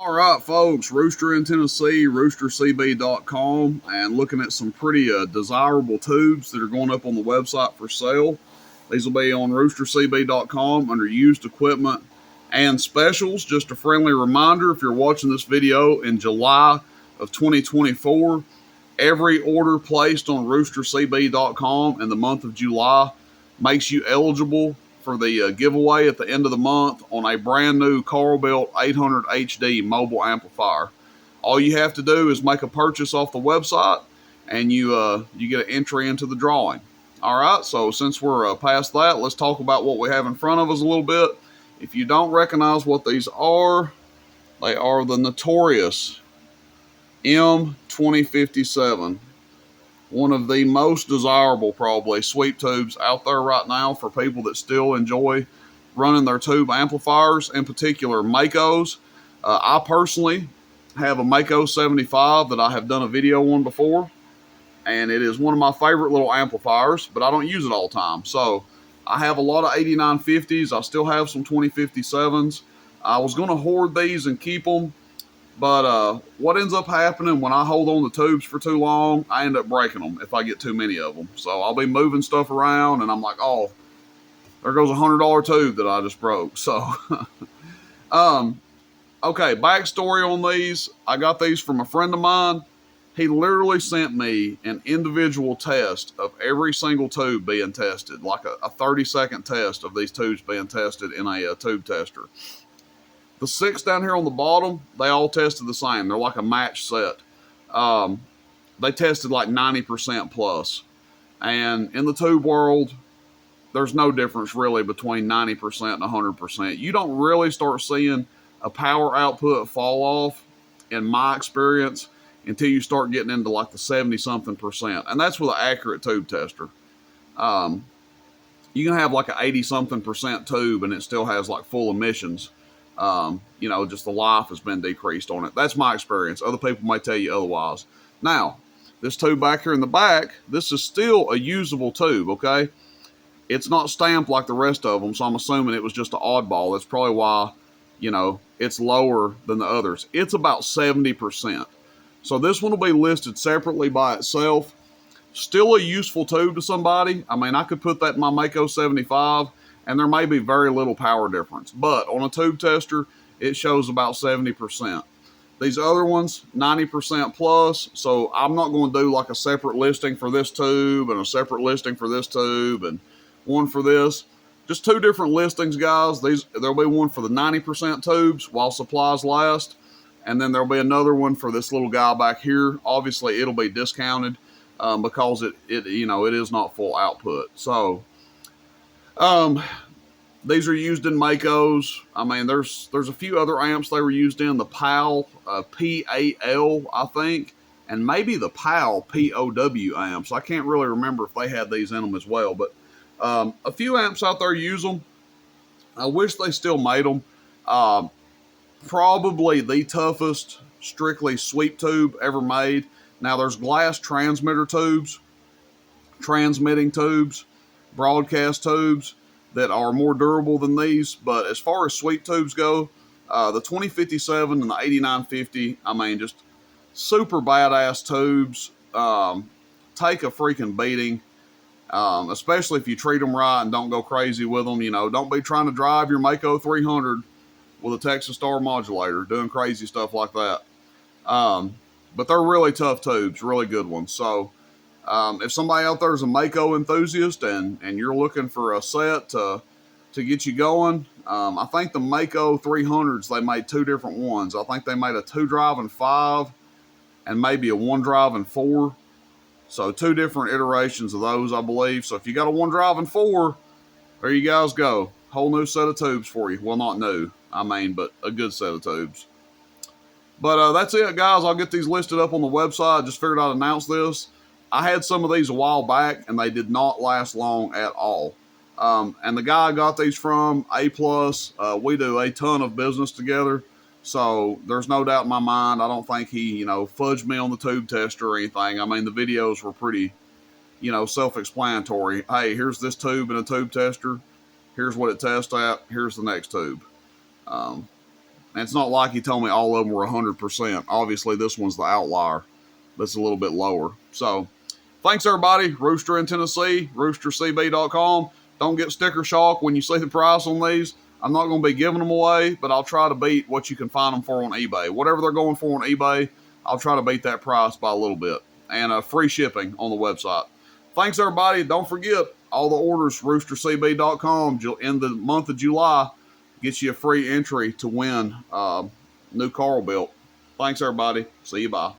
All right, folks, Rooster in Tennessee, roostercb.com, and looking at some pretty desirable tubes that are going up on the website for sale. These will be on roostercb.com under used equipment and specials. Just a friendly reminder, if you're watching this video in July of 2024, every order placed on roostercb.com in the month of July makes you eligible for the giveaway at the end of the month on a brand new Carl Built 800 HD mobile amplifier. All you have to do is make a purchase off the website, and you get an entry into the drawing. All right, so since we're past that, let's talk about what we have in front of us a little bit. If you don't recognize what these are, they are the notorious M2057. One of the most desirable, probably, sweep tubes out there right now for people that still enjoy running their tube amplifiers, in particular Macos. I personally have a Maco 75 that I have done a video on before, and it is one of my favorite little amplifiers, but I don't use it all the time. So I have a lot of 8950s. I still have some 2057s. I was going to hoard these and keep them, but what ends up happening when I hold on to tubes for too long, I end up breaking them if I get too many of them. So I'll be moving stuff around, and I'm like, oh, there goes a $100 tube that I just broke. So, okay, backstory on these. I got these from a friend of mine. He literally sent me an individual test of every single tube being tested, like a 30-second test of these tubes being tested in a tube tester. The 6 down here on the bottom, they all tested the same. They're like a match set. They tested like 90% plus. And in the tube world, there's no difference really between 90% and 100%. You don't really start seeing a power output fall off, in my experience, until you start getting into like the 70-something%. And that's with an accurate tube tester. You can have like an 80-something% tube and it still has like full emissions. Just the life has been decreased on it. That's my experience. Other people may tell you otherwise. Now, this tube back here in the back, this is still a usable tube, okay? It's not stamped like the rest of them, so I'm assuming it was just an oddball. That's probably why, it's lower than the others. It's about 70%. So this one will be listed separately by itself. Still a useful tube to somebody. I mean, I could put that in my Maco 75, and there may be very little power difference. But on a tube tester, it shows about 70%. These other ones, 90% plus. So I'm not going to do like a separate listing for this tube and a separate listing for this tube and one for this. Just 2 different listings, guys. There'll be one for the 90% tubes while supplies last. And then there'll be another one for this little guy back here. Obviously, it'll be discounted because it is not full output. So, these are used in Macos. I mean, there's a few other amps they were used in. The PAL, P-A-L, I think, and maybe the PAL, P-O-W amps. I can't really remember if they had these in them as well. But a few amps out there use them. I wish they still made them. Probably the toughest strictly sweep tube ever made. Now, there's glass transmitter tubes, transmitting tubes, broadcast tubes that are more durable than these. But as far as sweep tubes go, the 2057 and the 8950, I mean, just super badass tubes. Take a freaking beating, especially if you treat them right and don't go crazy with them. Don't be trying to drive your Maco 300 with a Texas Star modulator, doing crazy stuff like that. But they're really tough tubes, really good ones. So if somebody out there is a Maco enthusiast and you're looking for a set to get you going, I think the Maco 300s, they made 2 different ones. I think they made a 2-drive and 5 and maybe a 1-drive and 4. So 2 different iterations of those, I believe. So if you got a 1-drive and 4, there you guys go. Whole new set of tubes for you. Well, not new, but a good set of tubes. But that's it, guys. I'll get these listed up on the website. Just figured I'd announce this. I had some of these a while back, and they did not last long at all. And the guy I got these from, A+, we do a ton of business together. So there's no doubt in my mind, I don't think he, fudged me on the tube tester or anything. I mean, the videos were pretty, self-explanatory. Hey, here's this tube in a tube tester. Here's what it tests at. Here's the next tube. And it's not like he told me all of them were 100%. Obviously, this one's the outlier. That's a little bit lower. So, thanks everybody. Rooster in Tennessee, roostercb.com. Don't get sticker shock when you see the price on these. I'm not going to be giving them away, but I'll try to beat what you can find them for on eBay. Whatever they're going for on eBay, I'll try to beat that price by a little bit. And free shipping on the website. Thanks everybody. Don't forget, all the orders, roostercb.com in the month of July gets you a free entry to win new car built. Thanks everybody. See you. Bye.